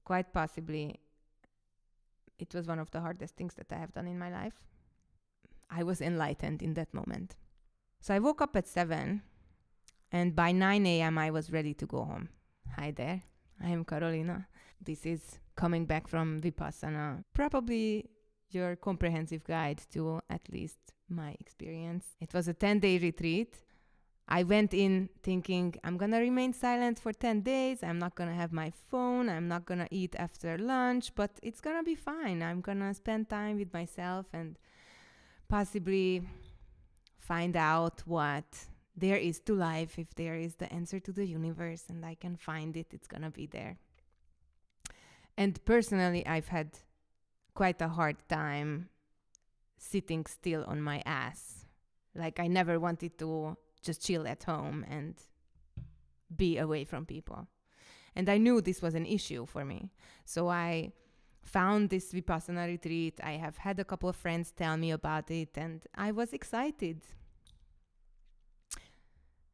quite possibly it was one of the hardest things that I have done in my life. I was enlightened in that moment. So I woke up at 7 and by 9 a.m. I was ready to go home. Hi there, I am Carolina. This is coming back from Vipassana. Probably your comprehensive guide to at least my experience. It was a 10-day retreat. I went in thinking I'm going to remain silent for 10 days. I'm not going to have my phone. I'm not going to eat after lunch, but it's going to be fine. I'm going to spend time with myself and possibly find out what there is to life. If there is the answer to the universe and I can find it, it's going to be there. And personally, I've had quite a hard time sitting still on my ass. Like I never wanted to just chill at home and be away from people. And I knew this was an issue for me. So I found this Vipassana retreat. I have had a couple of friends tell me about it and I was excited.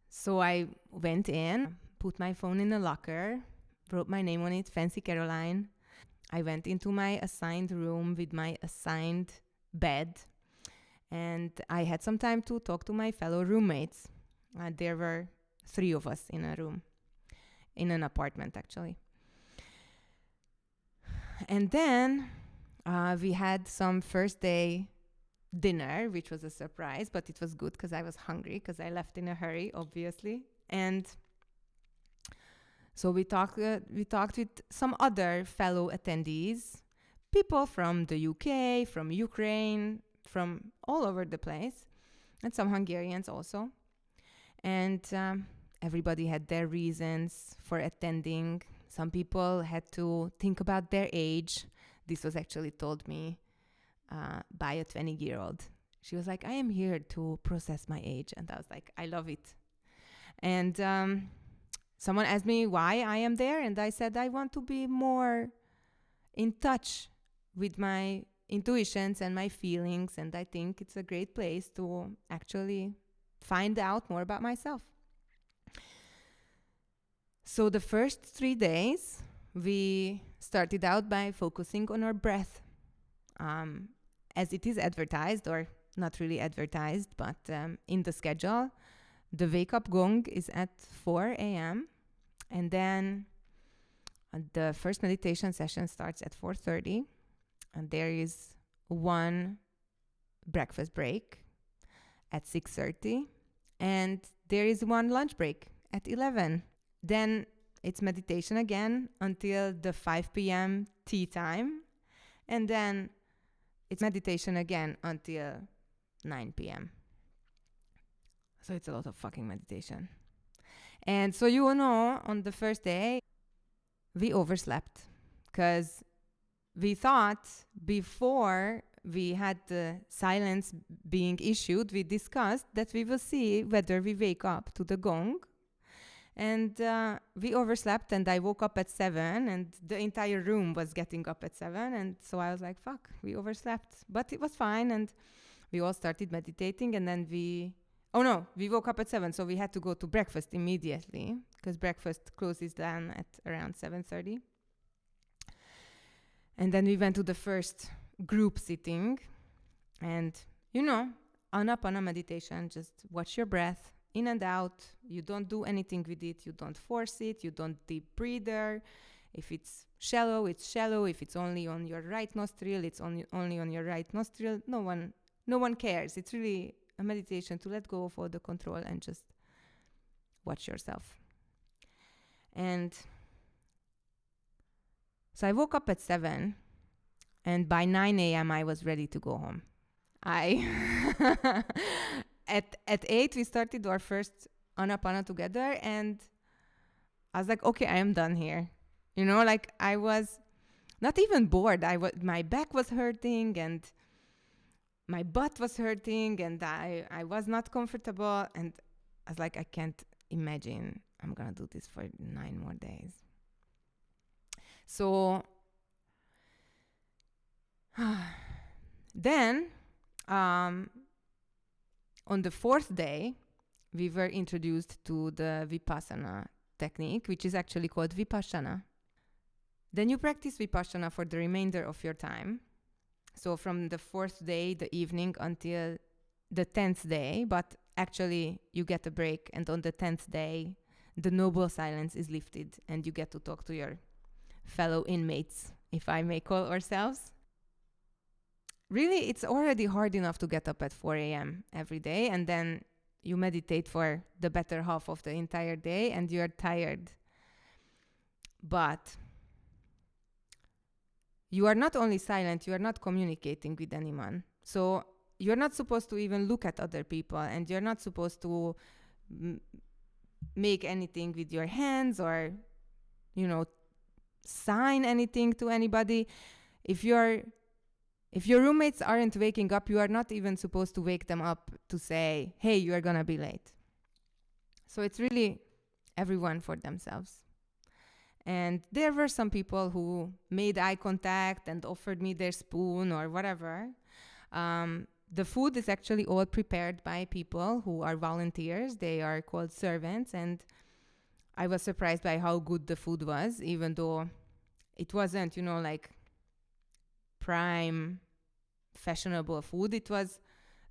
So I went in, put my phone in a locker, wrote my name on it, Fancy Caroline. I went into my assigned room with my assigned bed. And I had some time to talk to my fellow roommates. There were 3 of us in a room, in an apartment actually. And then we had some first day dinner, which was a surprise, but it was good because I was hungry because I left in a hurry, obviously. And so we talked with some other fellow attendees, people from the UK, from Ukraine, from all over the place, and some Hungarians also. And everybody had their reasons for attending. Some people had to think about their age. This was actually told me by a 20-year-old. She was like, I am here to process my age. And I was like, I love it. And someone asked me why I am there. And I said, I want to be more in touch with my intuitions and my feelings. And I think it's a great place to actually find out more about myself. So the first 3 days, we started out by focusing on our breath. As it is advertised, or not really advertised, but in the schedule, the wake-up gong is at 4 a.m. And then the first meditation session starts at 4:30. And there is one breakfast break at 6:30. And there is one lunch break at 11. Then it's meditation again until the 5 p.m. tea time. And then it's meditation again until 9 p.m. So it's a lot of fucking meditation. And so on the first day, we overslept because we thought before we had the silence being issued, we discussed that we will see whether we wake up to the gong. And we overslept and I woke up at 7 and the entire room was getting up at 7. And so I was like, fuck, we overslept. But it was fine. And we all started meditating and then we woke up at 7. So we had to go to breakfast immediately because breakfast closes down at around 7:30. And then we went to the first group sitting and, Anapana meditation, just watch your breath in and out. You don't do anything with it. You don't force it. You don't deep breather. If it's shallow, it's shallow. If it's only on your right nostril, it's only on your right nostril. No one cares. It's really a meditation to let go of all the control and just watch yourself. And so I woke up at 7 and by 9 a.m. I was ready to go home. At 8 we started our first Anapana together and I was like, okay, I am done here. I was not even bored. My back was hurting and my butt was hurting and I was not comfortable and I was like, I can't imagine I'm gonna do this for 9 more days. So then on the 4th day, we were introduced to the Vipassana technique, which is actually called Vipassana. Then you practice Vipassana for the remainder of your time. So from the 4th day, the evening, until the 10th day, but actually you get a break, and on the 10th day, the noble silence is lifted and you get to talk to your fellow inmates, if I may call ourselves. Really, it's already hard enough to get up at 4 a.m. every day, and then you meditate for the better half of the entire day and you're tired. But you are not only silent, you are not communicating with anyone. So you're not supposed to even look at other people, and you're not supposed to make anything with your hands or, sign anything to anybody. If your roommates aren't waking up, you are not even supposed to wake them up to say, hey, you are gonna be late. So it's really everyone for themselves. And there were some people who made eye contact and offered me their spoon or whatever. The food is actually all prepared by people who are volunteers. They are called servants. And I was surprised by how good the food was, even though it wasn't, like prime fashionable food. It was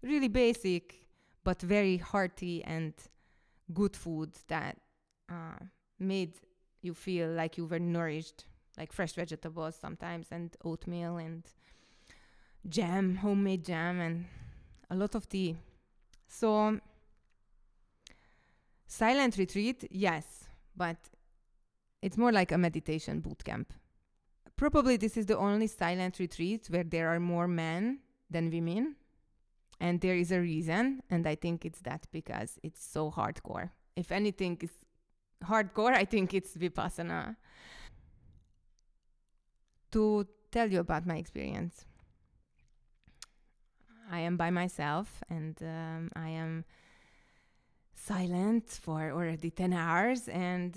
really basic, but very hearty and good food that made you feel like you were nourished, like fresh vegetables sometimes, and oatmeal and jam, homemade jam, and a lot of tea. So silent retreat, yes, but it's more like a meditation boot camp. Probably this is the only silent retreat where there are more men than women. And there is a reason, and I think it's that because it's so hardcore. If anything is hardcore, I think it's Vipassana. To tell you about my experience, I am by myself, and I am silent for already 10 hours, and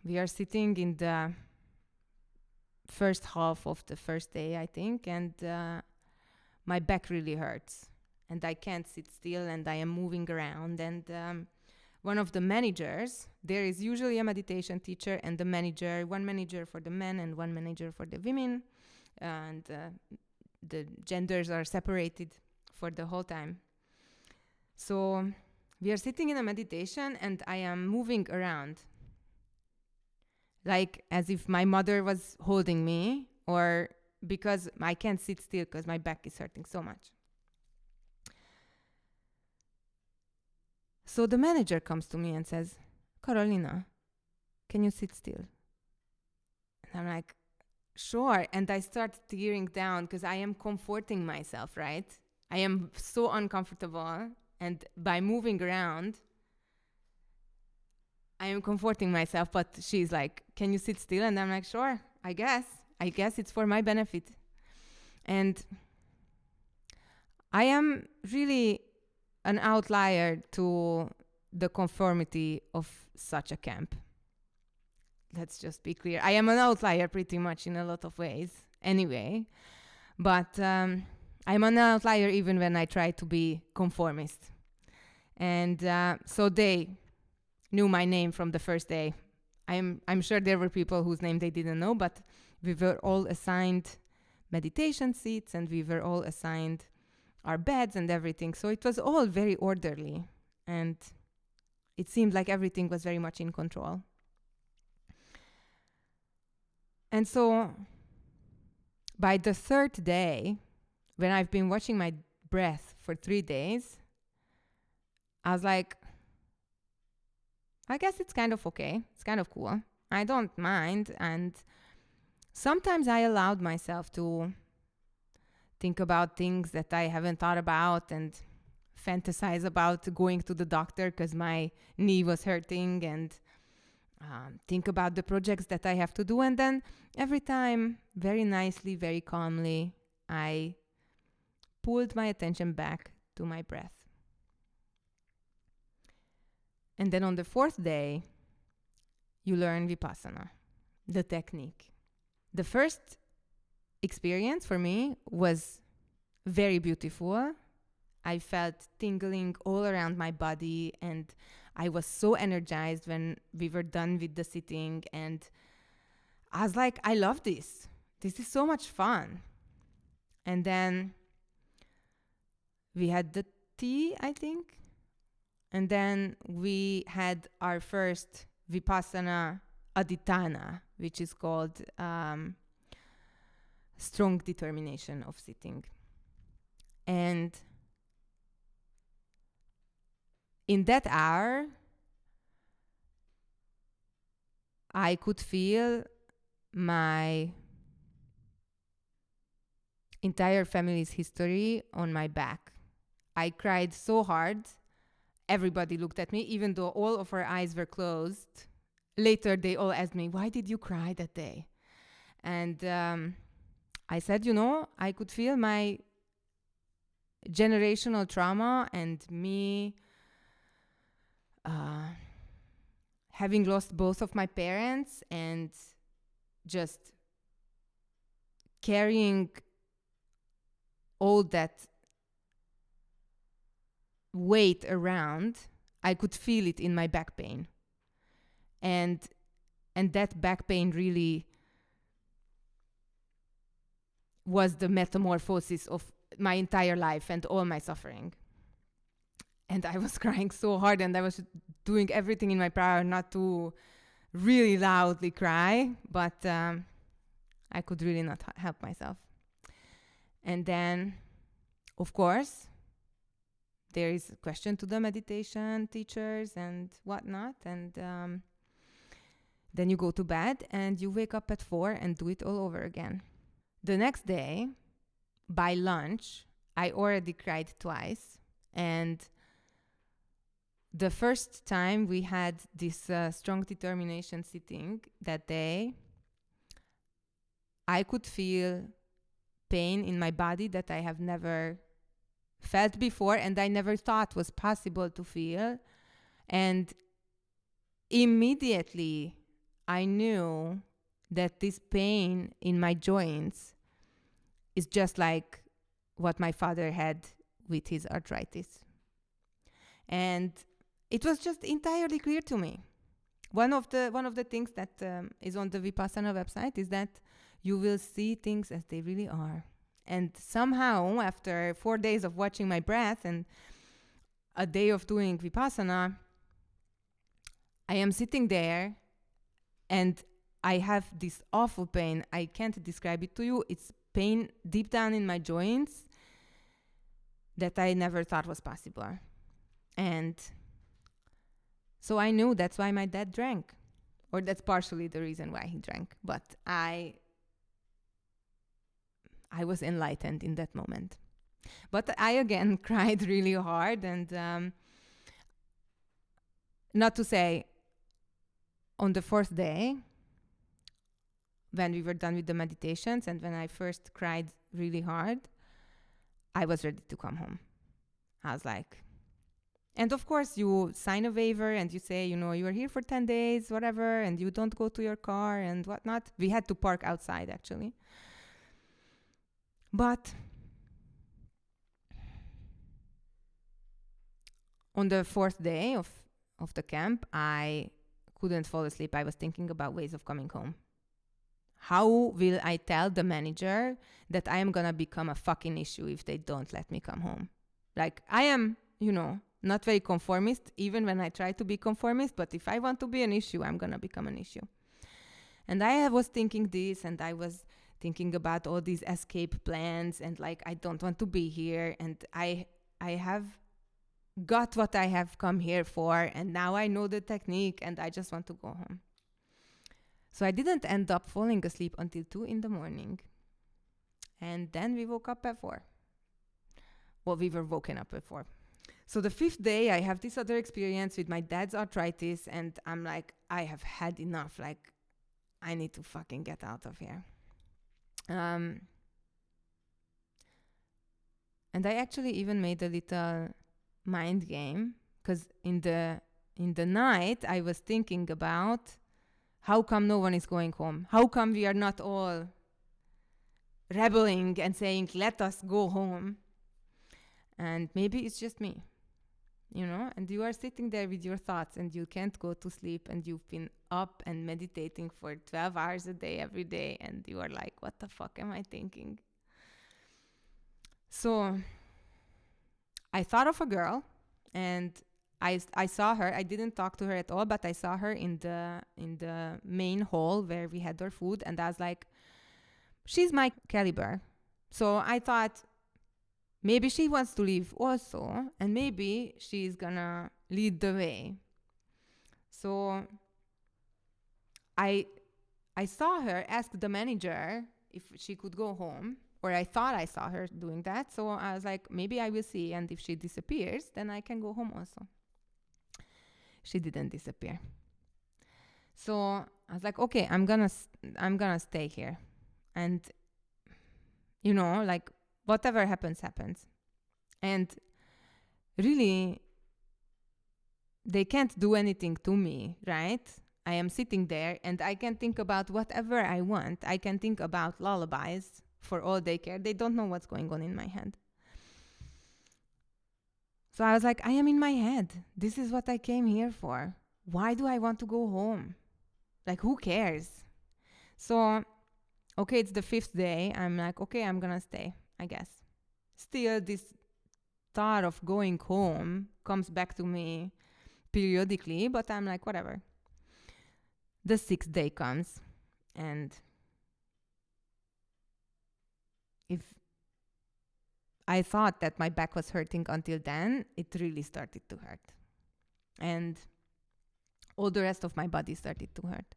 we are sitting in the first half of the first day, I think, and my back really hurts, and I can't sit still, and I am moving around, and one of the managers, there is usually a meditation teacher and the manager, one manager for the men and one manager for the women, and the genders are separated for the whole time. So we are sitting in a meditation and I am moving around, like as if my mother was holding me, or because I can't sit still because my back is hurting so much. So the manager comes to me and says, Carolina, can you sit still? And I'm like, sure. And I start tearing down because I am comforting myself, right? I am so uncomfortable. And by moving around, I am comforting myself. But she's like, can you sit still? And I'm like, sure, I guess it's for my benefit. And I am really an outlier to the conformity of such a camp. Let's just be clear. I am an outlier pretty much in a lot of ways anyway. But I'm an outlier even when I try to be conformist. And so they knew my name from the first day. I'm sure there were people whose name they didn't know, but we were all assigned meditation seats and we were all assigned our beds and everything. So it was all very orderly and it seemed like everything was very much in control. And so by the third day, when I've been watching my breath for 3 days, I was like, I guess it's kind of okay. It's kind of cool. I don't mind. And sometimes I allowed myself to think about things that I haven't thought about and fantasize about going to the doctor because my knee was hurting, and think about the projects that I have to do. And then every time, very nicely, very calmly, I pulled my attention back to my breath. And then on the 4th day, you learn Vipassana, the technique. The first experience for me was very beautiful. I felt tingling all around my body, and I was so energized when we were done with the sitting, and I was like, I love this. This is so much fun. And then we had the tea, I think. And then we had our first Vipassana Aditana, which is called strong determination of sitting. And in that hour, I could feel my entire family's history on my back. I cried so hard. Everybody looked at me, even though all of our eyes were closed. Later, they all asked me, why did you cry that day? And I said, I could feel my generational trauma and me having lost both of my parents and just carrying all that weight around. I could feel it in my back pain. And that back pain really was the metamorphosis of my entire life and all my suffering. And I was crying so hard, and I was doing everything in my power not to really loudly cry, but I could really not help myself. And then, of course, there is a question to the meditation teachers and whatnot, and then you go to bed and you wake up at 4 and do it all over again. The next day, by lunch, I already cried twice, and the first time we had this strong determination sitting that day, I could feel pain in my body that I have never felt before, and I never thought was possible to feel. And immediately I knew that this pain in my joints is just like what my father had with his arthritis. And it was just entirely clear to me. One of the things that is on the Vipassana website is that you will see things as they really are. And somehow, after 4 days of watching my breath and a day of doing Vipassana, I am sitting there and I have this awful pain. I can't describe it to you. It's pain deep down in my joints that I never thought was possible. And so I knew that's why my dad drank, or that's partially the reason why he drank. But I was enlightened in that moment. But I again cried really hard, and not to say, on the 4th day, when we were done with the meditations and when I first cried really hard, I was ready to come home. I was like, and of course you sign a waiver and you say, you are here for 10 days, whatever, and you don't go to your car and whatnot. We had to park outside, actually. But on the 4th day of the camp, I couldn't fall asleep. I was thinking about ways of coming home. How will I tell the manager that I am going to become a fucking issue if they don't let me come home? Like, I am, not very conformist, even when I try to be conformist, but if I want to be an issue, I'm going to become an issue. And I was thinking this, and I was thinking about all these escape plans, and like, I don't want to be here, and I have got what I have come here for, and now I know the technique, and I just want to go home. So I didn't end up falling asleep until 2 a.m. And then we woke up at 4. Well, we were woken up at 4. So the 5th day, I have this other experience with my dad's arthritis, and I'm like, I have had enough. Like, I need to fucking get out of here. And I actually even made a little mind game, because in the night, I was thinking about, how come no one is going home? How come we are not all rebelling and saying, let us go home? And maybe it's just me. and you are sitting there with your thoughts and you can't go to sleep and you've been up and meditating for 12 hours a day every day and you are like, what the fuck am I thinking? So I thought of a girl and I saw her. I didn't talk to her at all, but I saw her in the main hall where we had our food, and I was like, she's my caliber. So I thought maybe she wants to leave also, and maybe she's gonna lead the way. So I saw her ask the manager if she could go home, or I thought I saw her doing that. So I was like, maybe I will see, and if she disappears, then I can go home also. She didn't disappear. So I was like, okay, I'm gonna stay here, and like whatever happens, happens. And really, they can't do anything to me, right? I am sitting there and I can think about whatever I want. I can think about lullabies for all they care. They don't know what's going on in my head. So I was like, I am in my head. This is what I came here for. Why do I want to go home? Like, who cares? So, okay, it's the 5th day. I'm like, okay, I'm gonna stay, I guess. Still, this thought of going home comes back to me periodically, but I'm like, whatever. The 6th day comes, and if I thought that my back was hurting until then, it really started to hurt. And all the rest of my body started to hurt.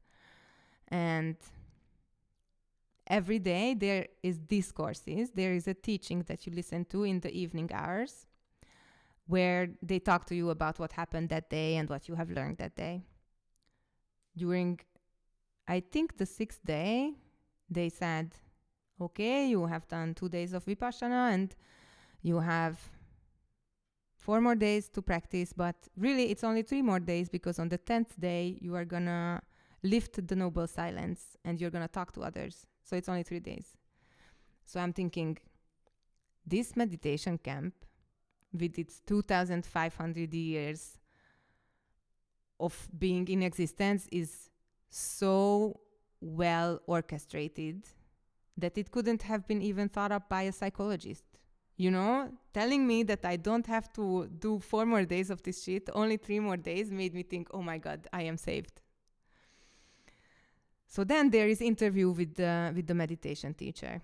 And every day there is discourses. There is a teaching that you listen to in the evening hours where they talk to you about what happened that day and what you have learned that day. During, I think, the 6th day, they said, okay, you have done 2 days of Vipassana and you have 4 more days to practice, but really it's only 3 more days because on the 10th day you are gonna lift the noble silence and you're gonna talk to others. So it's only 3 days. So I'm thinking, this meditation camp with its 2,500 years of being in existence is so well orchestrated that it couldn't have been even thought up by a psychologist. Telling me that I don't have to do 4 more days of this shit, only 3 more days, made me think, oh my God, I am saved. So then there is interview with the meditation teacher.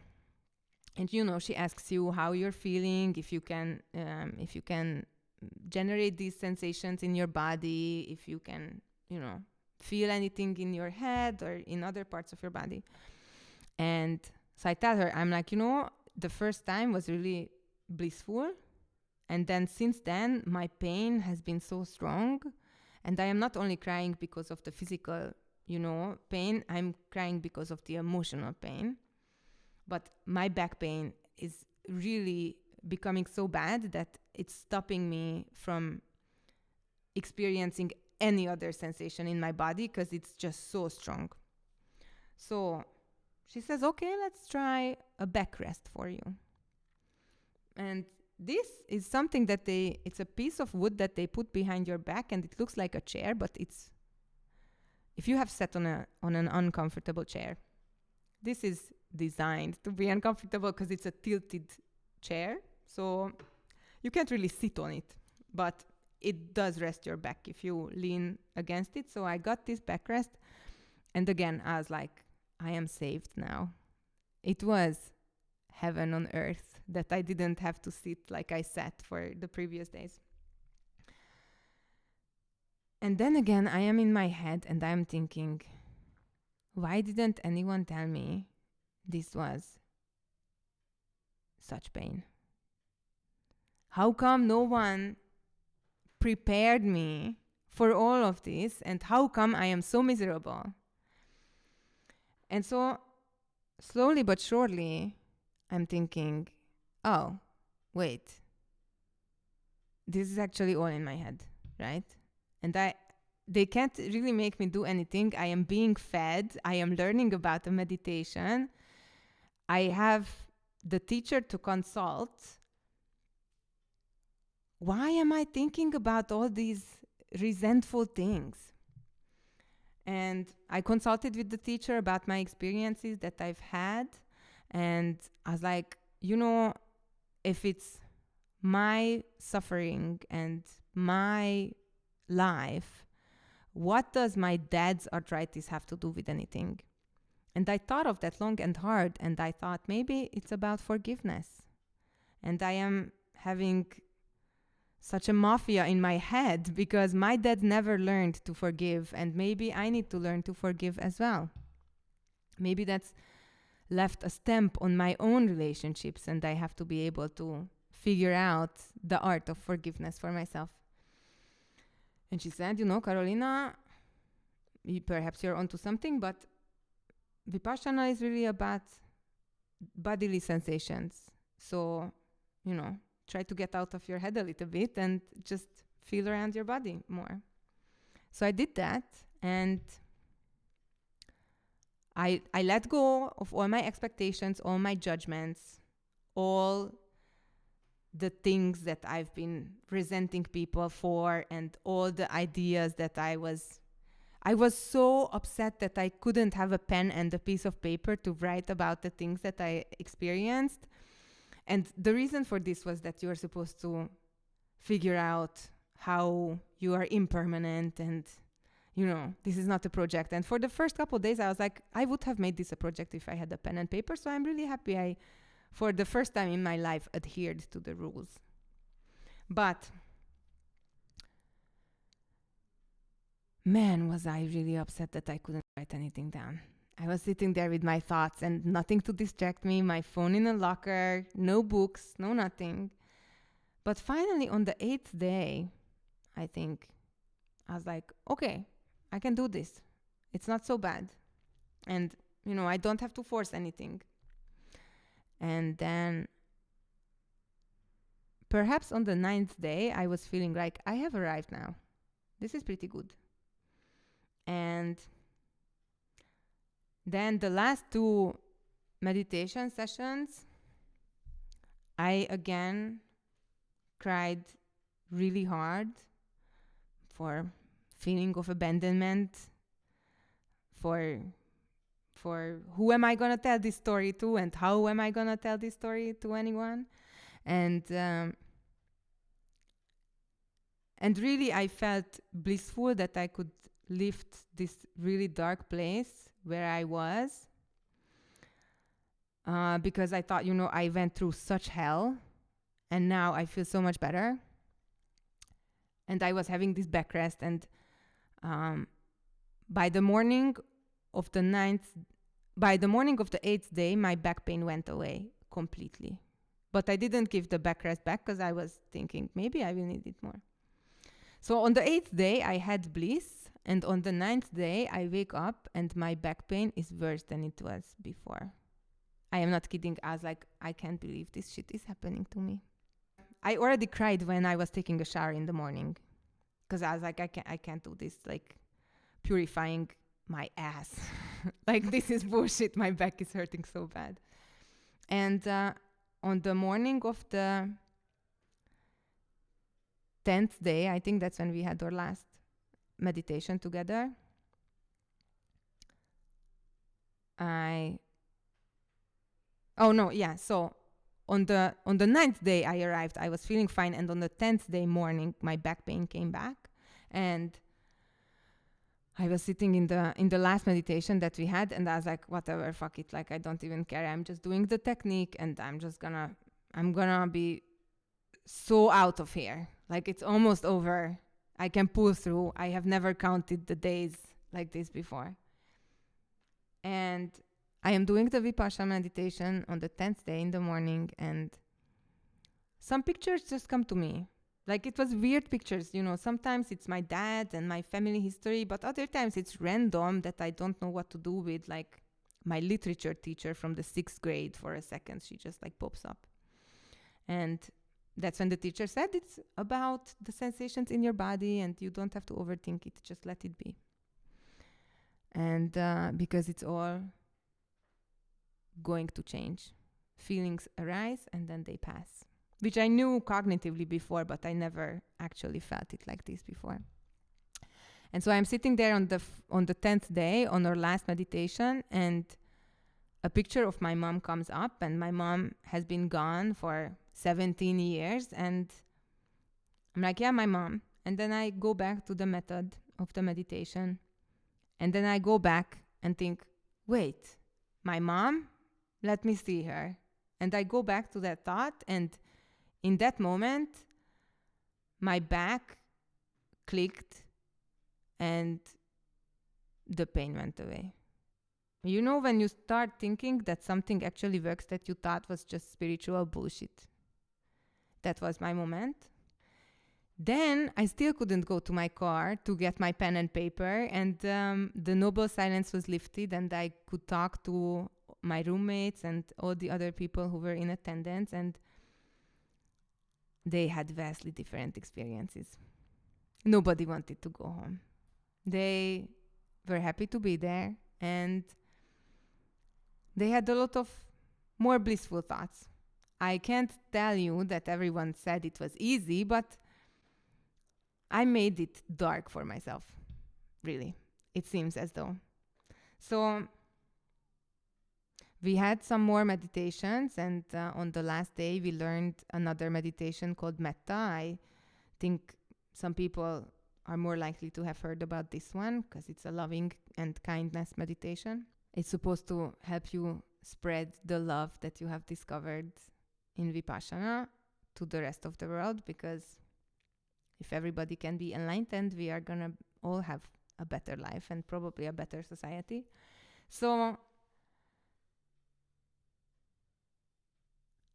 And she asks you how you're feeling, if you can generate these sensations in your body, if you can, feel anything in your head or in other parts of your body. And so I tell her, I'm like, the first time was really blissful. And then since then, my pain has been so strong. And I am not only crying because of the physical, pain, I'm crying because of the emotional pain. But my back pain is really becoming so bad that it's stopping me from experiencing any other sensation in my body because it's just so strong. So she says, okay, let's try a backrest for you. And this is something that it's a piece of wood that they put behind your back and it looks like a chair, but if you have sat on an uncomfortable chair, this is designed to be uncomfortable because it's a tilted chair. So you can't really sit on it, but it does rest your back if you lean against it. So I got this backrest. And again, I was like, I am saved now. It was heaven on earth that I didn't have to sit like I sat for the previous days. And then again, I am in my head and I'm thinking, why didn't anyone tell me this was such pain? How come no one prepared me for all of this? And how come I am so miserable? And so slowly but surely, I'm thinking, oh, wait, this is actually all in my head, right? And they can't really make me do anything. I am being fed. I am learning about the meditation. I have the teacher to consult. why am I thinking about all these resentful things? And I consulted with the teacher about my experiences that I've had. And I was like, if it's my suffering and my life, what does my dad's arthritis have to do with anything? And I thought of that long and hard, and I thought maybe it's about forgiveness. And I am having such a mafia in my head because my dad never learned to forgive, and maybe I need to learn to forgive as well. Maybe that's left a stamp on my own relationships, and I have to be able to figure out the art of forgiveness for myself. And she said, Carolina, perhaps you're onto something, but Vipassana is really about bodily sensations. So, try to get out of your head a little bit and just feel around your body more. So I did that, and I let go of all my expectations, all my judgments, all the things that I've been resenting people for, and all the ideas that I was so upset that I couldn't have a pen and a piece of paper to write about the things that I experienced. And the reason for this was that you are supposed to figure out how you are impermanent and, this is not a project. And for the first couple of days, I was like, I would have made this a project if I had a pen and paper. So I'm really happy I, for the first time in my life, adhered to the rules. But, man, was I really upset that I couldn't write anything down. I was sitting there with my thoughts and nothing to distract me, my phone in a locker, no books, no nothing. But finally, on the 8th day, I think, I was like, okay, I can do this. It's not so bad. And, I don't have to force anything. And then, perhaps on the 9th day, I was feeling like, I have arrived now. This is pretty good. And then the last 2 meditation sessions, I again cried really hard for feeling of abandonment, for who am I going to tell this story to, and how am I going to tell this story to anyone? And really I felt blissful that I could lift this really dark place where I was, because I thought, I went through such hell, and now I feel so much better. And I was having this backrest, and by the morning of the 8th day, my back pain went away completely. But I didn't give the backrest back because I was thinking maybe I will need it more. So on the 8th day, I had bliss, and on the 9th day, I wake up and my back pain is worse than it was before. I am not kidding. I was like, I can't believe this shit is happening to me. I already cried when I was taking a shower in the morning, because I was like, I can't do this, like purifying my ass. Like, this is bullshit. My back is hurting so bad. And on the morning of the 10th day, I think that's when we had our last meditation together, so on the 9th day I arrived, I was feeling fine, and on the 10th day morning my back pain came back, and I was sitting in the last meditation that we had, and I was like, whatever, fuck it, like I don't even care, I'm just doing the technique, and I'm gonna be so out of here, like it's almost over, I can pull through. I have never counted the days like this before. And I am doing the Vipassana meditation on the 10th day in the morning, and some pictures just come to me. Like, it was weird pictures, sometimes it's my dad and my family history, but other times it's random that I don't know what to do with, like my literature teacher from the 6th grade. For a second, she just like pops up. And that's when the teacher said it's about the sensations in your body and you don't have to overthink it, just let it be. And because it's all going to change. Feelings arise and then they pass. which I knew cognitively before, but I never actually felt it like this before. And so I'm sitting there on the 10th day on our last meditation, and a picture of my mom comes up, and my mom has been gone for 17 years. And I'm like, yeah, my mom. And then I go back to the method of the meditation. And then I go back and think, wait, my mom? Let me see her. And I go back to that thought, and in that moment, my back clicked and the pain went away. You know, when you start thinking that something actually works that you thought was just spiritual bullshit. That was my moment. Then I still couldn't go to my car to get my pen and paper, and the noble silence was lifted, and I could talk to my roommates and all the other people who were in attendance, and they had vastly different experiences. Nobody wanted to go home. They were happy to be there, and they had a lot of more blissful thoughts. I can't tell you that everyone said it was easy, but I made it dark for myself. Really. It seems as though. So we had some more meditations, and on the last day we learned another meditation called Metta. I think some people are more likely to have heard about this one because it's a loving and kindness meditation. It's supposed to help you spread the love that you have discovered in Vipassana to the rest of the world, because if everybody can be enlightened, we are going to all have a better life and probably a better society. So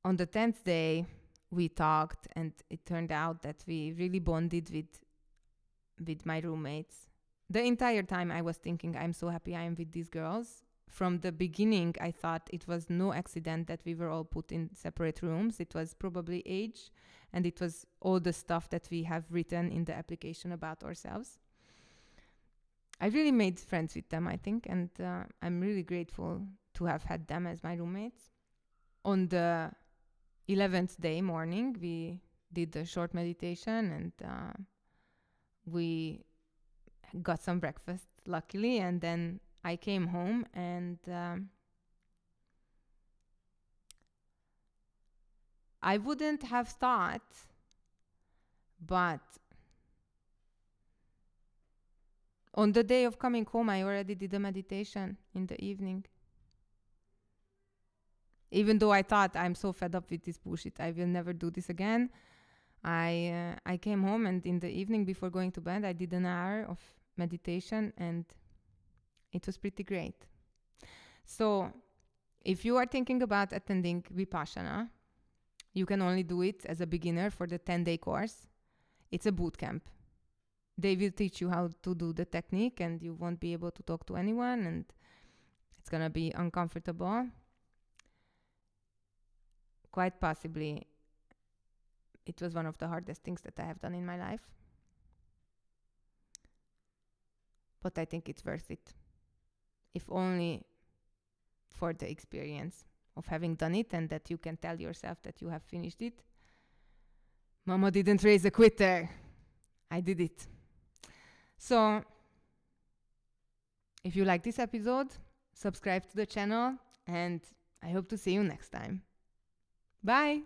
on the 10th day, we talked, and it turned out that we really bonded with my roommates. The entire time I was thinking, I'm so happy I am with these girls. From the beginning, I thought it was no accident that we were all put in separate rooms. It was probably age, and it was all the stuff that we have written in the application about ourselves. I really made friends with them, I think, and I'm really grateful to have had them as my roommates. On the 11th day morning, we did a short meditation, and we got some breakfast, luckily, and then I came home, and I wouldn't have thought, but on the day of coming home, I already did a meditation in the evening. Even though I thought, I'm so fed up with this bullshit, I will never do this again. I came home, and in the evening before going to bed, I did an hour of meditation, and it was pretty great. So if you are thinking about attending Vipassana, you can only do it as a beginner for the 10-day course. It's a bootcamp. They will teach you how to do the technique, and you won't be able to talk to anyone, and it's going to be uncomfortable. Quite possibly, it was one of the hardest things that I have done in my life. But I think it's worth it. If only for the experience of having done it, and that you can tell yourself that you have finished it. Mama didn't raise a quitter. I did it. So, if you like this episode, subscribe to the channel, and I hope to see you next time. Bye!